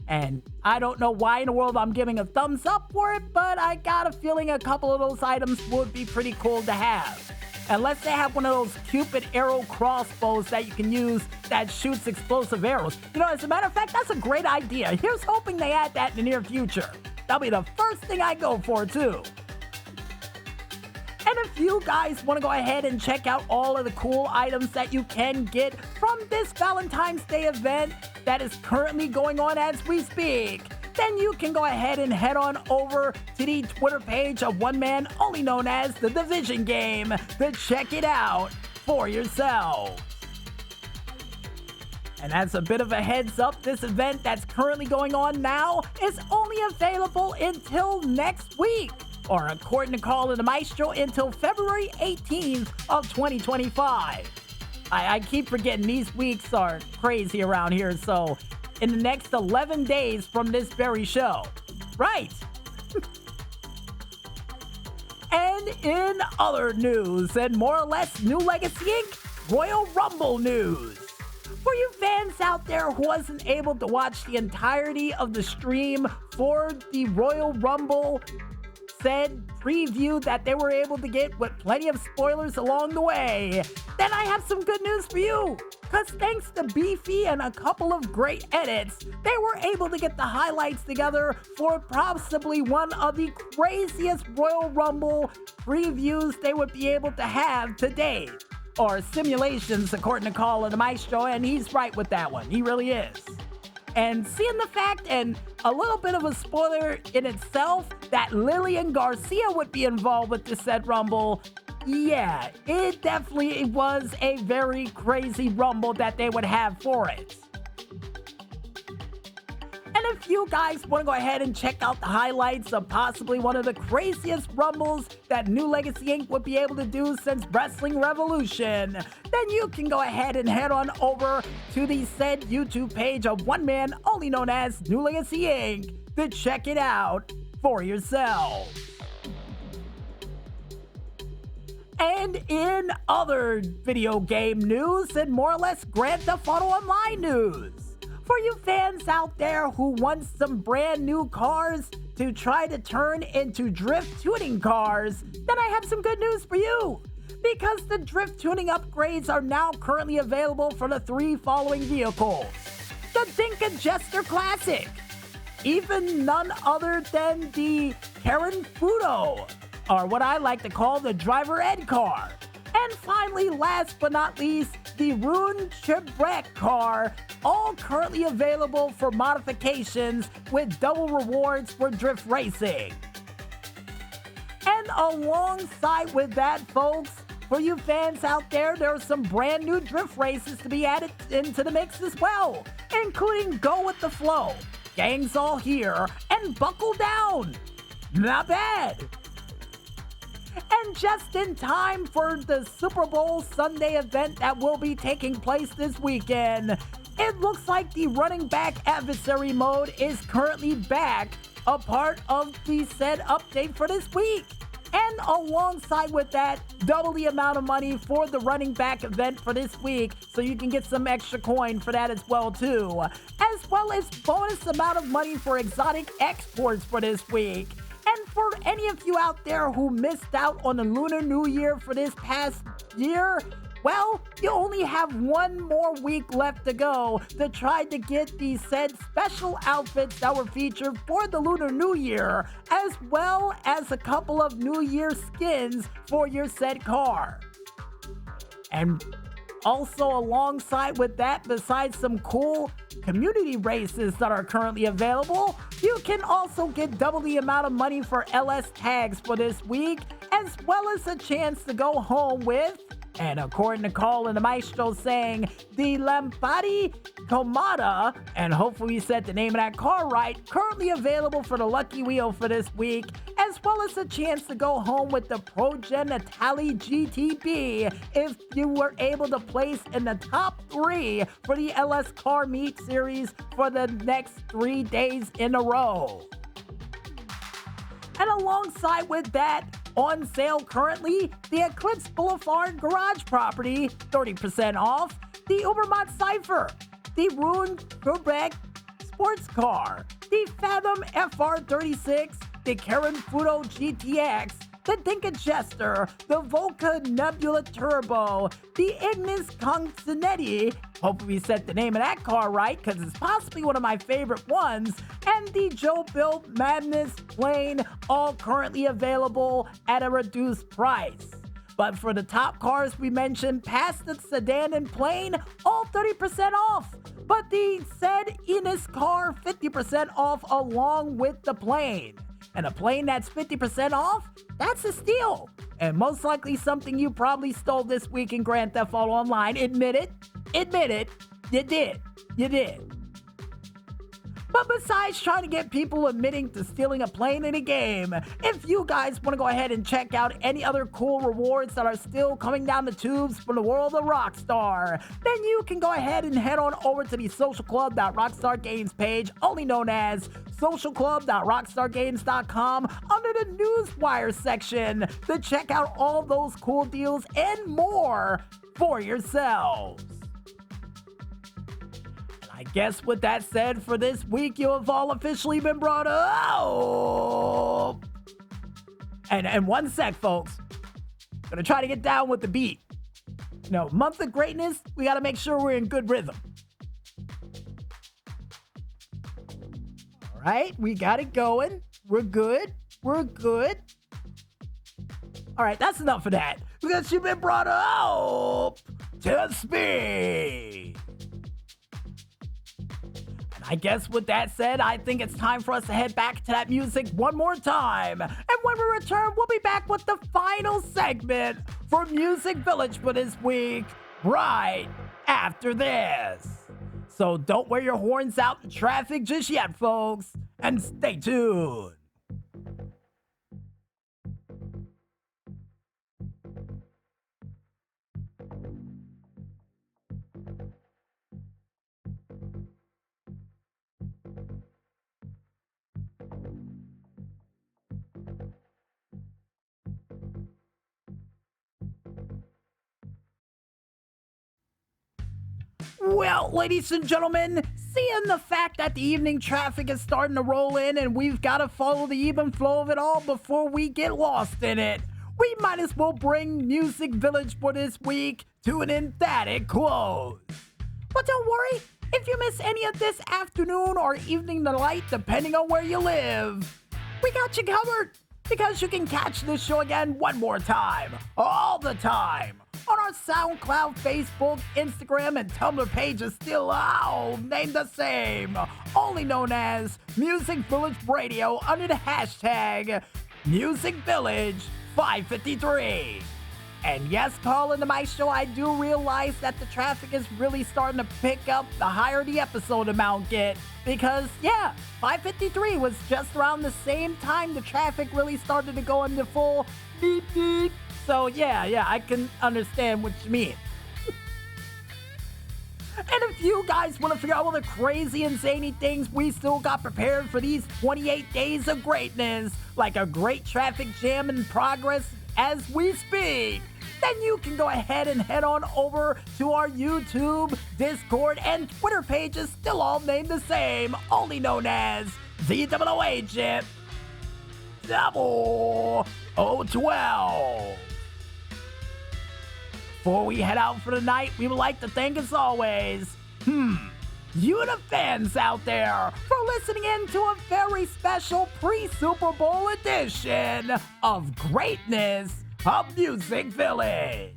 And I don't know why in the world I'm giving a thumbs up for it, but I got a feeling a couple of those items would be pretty cool to have. Unless they have one of those Cupid arrow crossbows that you can use that shoots explosive arrows. You know, as a matter of fact, that's a great idea. Here's hoping they add that in the near future. That'll be the first thing I go for, too. And if you guys want to go ahead and check out all of the cool items that you can get from this Valentine's Day event that is currently going on as we speak, then you can go ahead and head on over to the Twitter page of one man only known as the Division Game to check it out for yourself. And as a bit of a heads up, this event that's currently going on now is only available until next week, or according to Colin the Maestro, until February 18th of 2025. I keep forgetting these weeks are crazy around here, so in the next 11 days from this very show. Right. And in other news, and more or less New Legacy Inc. Royal Rumble news. For you fans out there who wasn't able to watch the entirety of the stream for the Royal Rumble said preview that they were able to get with plenty of spoilers along the way, then I have some good news for you. Because thanks to Beefy and a couple of great edits, they were able to get the highlights together for possibly one of the craziest Royal Rumble previews they would be able to have to date. Or simulations, according to Colin the Maestro, and he's right with that one. He really is. And seeing the fact, and a little bit of a spoiler in itself, that Lillian Garcia would be involved with this said Rumble, yeah, it definitely was a very crazy Rumble that they would have for it. And if you guys want to go ahead and check out the highlights of possibly one of the craziest Rumbles that New Legacy Inc. would be able to do since Wrestling Revolution, then you can go ahead and head on over to the said YouTube page of one man only known as New Legacy Inc. to check it out for yourself. And in other video game news and more or less Grand Theft Auto Online news, for you fans out there who want some brand new cars to try to turn into drift tuning cars, then I have some good news for you. Because the drift tuning upgrades are now currently available for the 3 following vehicles. The Dinka Jester Classic, even none other than the Karen Fudo, or what I like to call the Driver Ed car. And finally, last but not least, the Rune Chibret car, all currently available for modifications with double rewards for drift racing. And alongside with that, folks, for you fans out there, there are some brand new drift races to be added into the mix as well, including Go With The Flow, Gang's All Here, and Buckle Down. Not bad. And just in time for the Super Bowl Sunday event that will be taking place this weekend, it looks like the running back adversary mode is currently back, a part of the said update for this week. And alongside with that, double the amount of money for the running back event for this week, so you can get some extra coin for that as well too. As well as bonus amount of money for exotic exports for this week. And for any of you out there who missed out on the Lunar New Year for this past year, well, you only have one more week left to go to try to get these said special outfits that were featured for the Lunar New Year, as well as a couple of New Year skins for your said car. And also alongside with that, besides some cool community races that are currently available, you can also get double the amount of money for LS tags for this week, as well as a chance to go home with, and according to Carl and the Maestro saying, the Lampari Comata, and hopefully you said the name of that car right, currently available for the Lucky Wheel for this week, as well as a chance to go home with the Progen Natali GTB if you were able to place in the top 3 for the LS Car Meet Series for the next 3 days in a row. And alongside with that, on sale currently, the Eclipse Boulevard Garage property, 30% off, the Ubermont Cypher, the Rune Quebec sports car, the Fathom FR36, the Karen Fudo GTX, the Dinka Jester, the Volca Nebula Turbo, the Ignis Consignetti, hopefully we said the name of that car right because it's possibly one of my favorite ones, and the Joe Built Madness plane, all currently available at a reduced price. But for the top cars we mentioned, past the sedan and plane, all 30% off. But the said Enos car, 50% off along with the plane. And a plane that's 50% off, that's a steal. And most likely something you probably stole this week in Grand Theft Auto Online. Admit it. Admit it. You did. You did. But besides trying to get people admitting to stealing a plane in a game, if you guys want to go ahead and check out any other cool rewards that are still coming down the tubes from the world of Rockstar, then you can go ahead and head on over to the socialclub.rockstargames page, only known as socialclub.rockstargames.com, under the Newswire section to check out all those cool deals and more for yourselves. I guess with that said, for this week, you have all officially been brought up. And one sec, folks. Gonna try to get down with the beat. You know, month of greatness, we gotta make sure we're in good rhythm. All right, we got it going. We're good. We're good. All right, that's enough of that. Because you've been brought up to speed. I guess with that said, I think it's time for us to head back to that music one more time. And when we return, we'll be back with the final segment for Music Village for this week, right after this. So don't wear your horns out in traffic just yet, folks, and stay tuned. Well, ladies and gentlemen, seeing the fact that the evening traffic is starting to roll in and we've got to follow the even flow of it all before we get lost in it, we might as well bring Music Village for this week to an emphatic close. But don't worry, if you miss any of this afternoon or evening delight, depending on where you live, we got you covered, because you can catch this show again one more time, all the time, on our SoundCloud, Facebook, Instagram, and Tumblr pages, still all named the same, only known as Music Village Radio under the hashtag MusicVillage553. And yes, calling to my show, I do realize that the traffic is really starting to pick up the higher the episode amount get. Because, yeah, 553 was just around the same time the traffic really started to go into full beep beep. So, yeah, I can understand what you mean. And if you guys want to figure out all the crazy and zany things we still got prepared for these 28 days of greatness, like a great traffic jam in progress as we speak, then you can go ahead and head on over to our YouTube, Discord, and Twitter pages, still all named the same, only known as ZOO Agent 0012. before we head out for the night, we would like to thank, as always, you the fans out there for listening in to a very special pre-Super Bowl edition of Greatness of Music Village.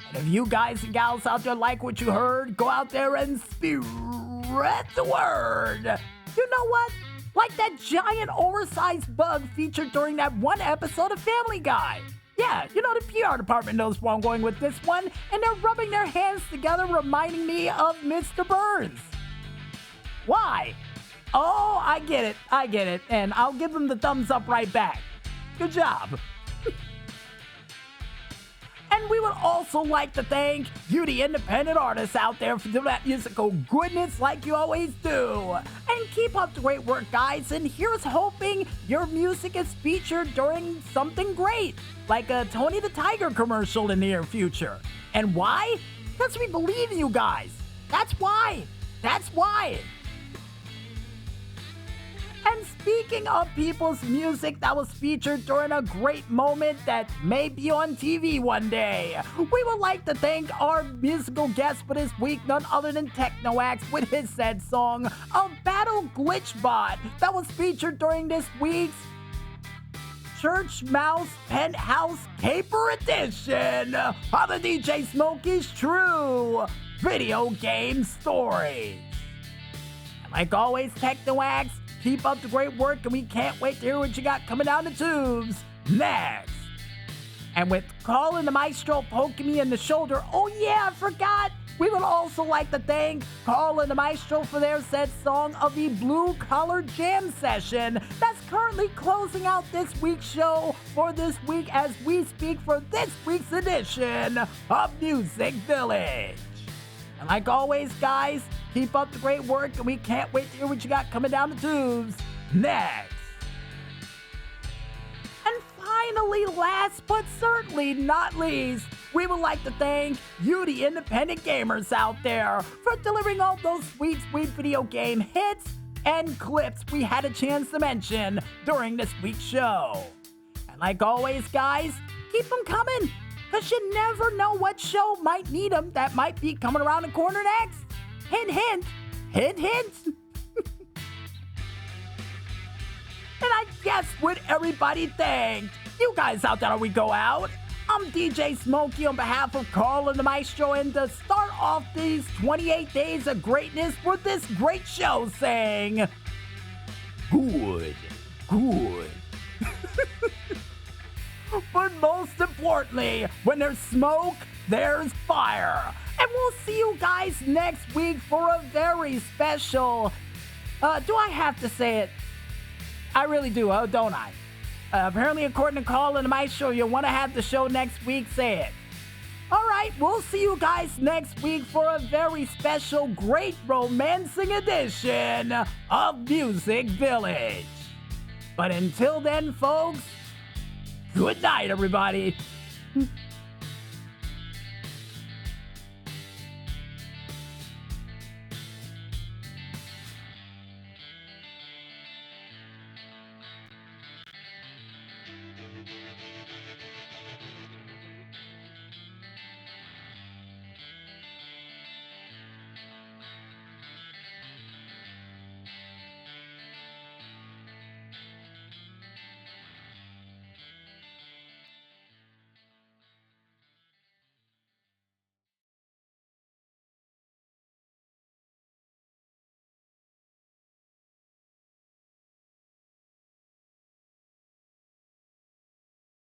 And if you guys and gals out there like what you heard, go out there and spread the word. You know what? Like that giant oversized bug featured during that one episode of Family Guy. Yeah, you know, the PR department knows where I'm going with this one, and they're rubbing their hands together, reminding me of Mr. Burns. Why? Oh, I get it, and I'll give them the thumbs up right back. Good job. And we would also like to thank you, the independent artists out there, for doing that musical goodness like you always do. And keep up the great work, guys. And here's hoping your music is featured during something great, like a Tony the Tiger commercial in the near future. And why? Because we believe in you guys. That's why. That's why. And speaking of people's music that was featured during a great moment that may be on TV one day, we would like to thank our musical guest for this week, none other than Tekno AXE, with his said song, A Battle Glitch Bot, that was featured during this week's Church Mouse Penthouse Caper Edition of the DJ Smokey's True Video Game Stories. And like always, Tekno AXE, keep up the great work, and we can't wait to hear what you got coming down the tubes next. And with Calling the Maestro poking me in the shoulder, oh yeah, I forgot, we would also like to thank Calling the Maestro for their said song of the Blue Collar Jam Session that's currently closing out this week's show for this week as we speak for this week's edition of Music Village. And like always, guys, keep up the great work, and we can't wait to hear what you got coming down the tubes next. And finally, last but certainly not least, we would like to thank you, the independent gamers out there, for delivering all those sweet, sweet video game hits and clips we had a chance to mention during this week's show. And like always, guys, keep them coming, because you never know what show might need them that might be coming around the corner next. Hint, hint. Hint, hint. And I guess with everybody thanked, you guys out there, we go out. I'm DJ Smokey on behalf of Carl and the Maestro, and to start off these 28 days of greatness with this great show saying, good, good. But most importantly, when there's smoke, there's fire. And we'll see you guys next week for a very special, do I have to say it? I really do, don't I? Apparently, according to Call and my show, you want to have the show next week, say it. All right, we'll see you guys next week for a very special, great romancing edition of Music Village. But until then, folks, good night, everybody.